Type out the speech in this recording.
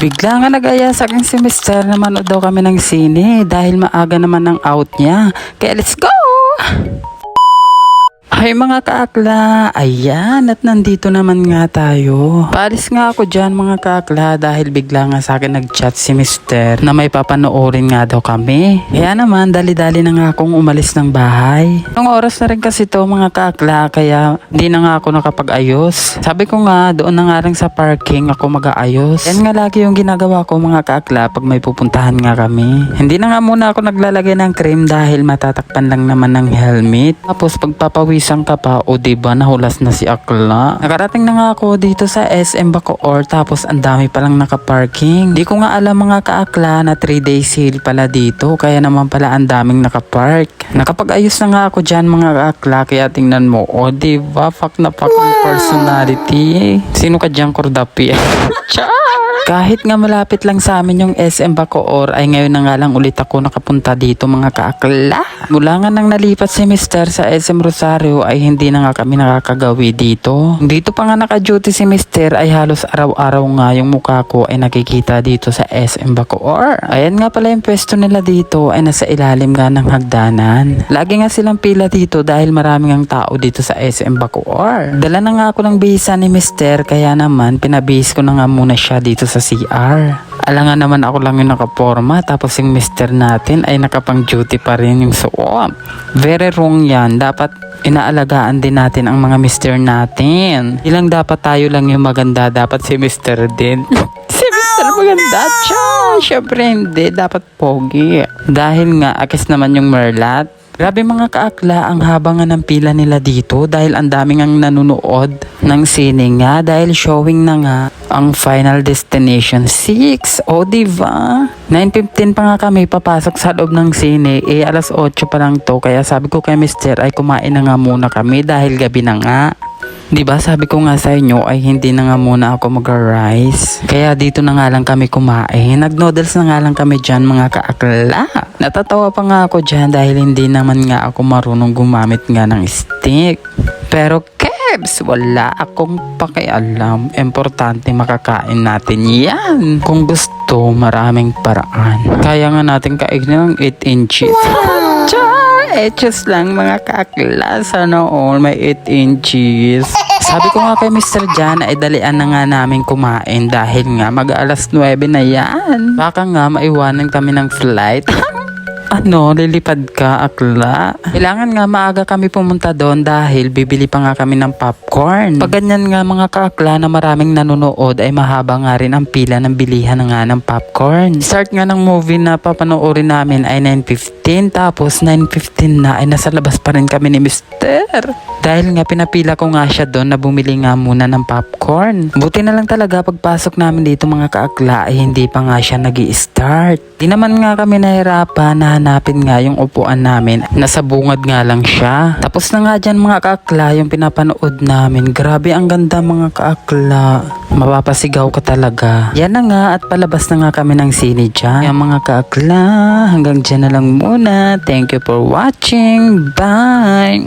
Bigla nga nag-aya sa aking si Mister na manood daw kami ng sine dahil maaga naman ang out niya. Kaya let's go! Ay mga kaakla, ayan at nandito naman nga tayo. Paalis nga ako dyan mga kaakla dahil bigla nga sa akin nag-chat si Mister na may papanoorin nga daw kami. Kaya naman dali-dali na nga akong umalis ng bahay. Ang oras na rin kasi to mga kaakla kaya hindi na nga ako nakapag-ayos. Sabi ko nga doon na nga rin sa parking ako mag-aayos. Yan nga lagi yung ginagawa ko mga kaakla pag may pupuntahan nga kami. Hindi na nga muna ako naglalagay ng cream dahil matatakpan lang naman ng helmet. Tapos pagpapawisan ka pa o diba nahulas na si Akla. Nakarating na nga ako dito sa SM Bacoor tapos ang dami palang nakaparking. Di ko nga alam mga kaakla na 3-day sale pala dito kaya naman pala ang daming nakapark. Nakapag-ayos na nga ako dyan mga kaakla kaya tingnan mo o diba fuck na fuck yung personality. Sino ka dyan Kordapi? Char! Kahit nga malapit lang sa amin yung SM Bacoor ay ngayon na nga lang ulit ako nakapunta dito mga kaakla. Mula nga nang nalipat si Mister sa SM Rosario ay hindi na nga kami nakakagawi dito. Dito pa nga naka-duty si Mister ay halos araw-araw nga yung mukha ko ay nakikita dito sa SM Bacoor. Ayan nga pala yung pwesto nila dito ay nasa ilalim nga ng hagdanan. Lagi nga silang pila dito dahil maraming ang tao dito sa SM Bacoor. Dala na nga ako ng bisa ni Mister kaya naman pinabihis ko na nga muna siya dito sa CR. Alangan naman ako lang yung nakaporma tapos yung Mister natin ay nakapang duty pa rin yung suot. Very wrong yan. Dapat inaalagaan din natin ang mga Mister natin. Ilang dapat tayo lang yung maganda, dapat si Mister din. Si Mister maganda siya. Syempre hindi, dapat pogi. Dahil nga akis naman yung merlat. Grabe mga kaakla, ang haba nga ng pila nila dito dahil ang daming ang nanonood ng sine nga dahil showing na nga ang Final Destination 6. O diba? 9:15 pa nga kami papasok sa loob ng sine, alas 8 pa lang to kaya sabi ko kay Mister ay kumain na nga muna kami dahil gabi na nga. Diba sabi ko nga sa inyo ay hindi na nga muna ako mag-rice. Kaya dito na nga lang kami kumain. Nag-noodles na nga lang kami dyan mga kaakla. Natatawa pa nga ako dyan dahil hindi naman nga ako marunong gumamit nga ng stick. Pero Kebs, wala akong pakialam. Importante makakain natin yan. Kung gusto, maraming paraan. Kaya nga natin kainin ng 8 inches. Eches lang mga kaakla. Sana all may 8 inches. Sabi ko nga kay Mr. Jan ay dalian na nga namin kumain dahil nga mag-alas 9 na yan. Baka nga maiwanan kami ng flight. Ano, lilipad ka, akla? Kailangan nga maaga kami pumunta doon dahil bibili pa nga kami ng popcorn. Pag ganyan nga mga kaakla na maraming nanonood ay mahaba nga rin ang pila ng bilihan nga ng popcorn. Start nga ng movie na papanoorin namin ay 9:15 tapos 9:15 na ay nasa labas pa rin kami ni Mister. Dahil nga pinapila ko nga siya doon na bumili nga muna ng popcorn. Buti na lang talaga pagpasok namin dito mga kaakla ay hindi pa nga siya nag-i-start. Di naman nga kami nahirapan na hanapin nga yung upuan namin. Nasa bungad nga lang siya. Tapos na nga dyan mga kaakla yung pinapanood namin. Grabe ang ganda mga kaakla. Mapapasigaw ka talaga. Yan na nga at palabas na nga kami ng sine dyan. Yan mga kaakla, hanggang dyan na lang muna. Thank you for watching. Bye!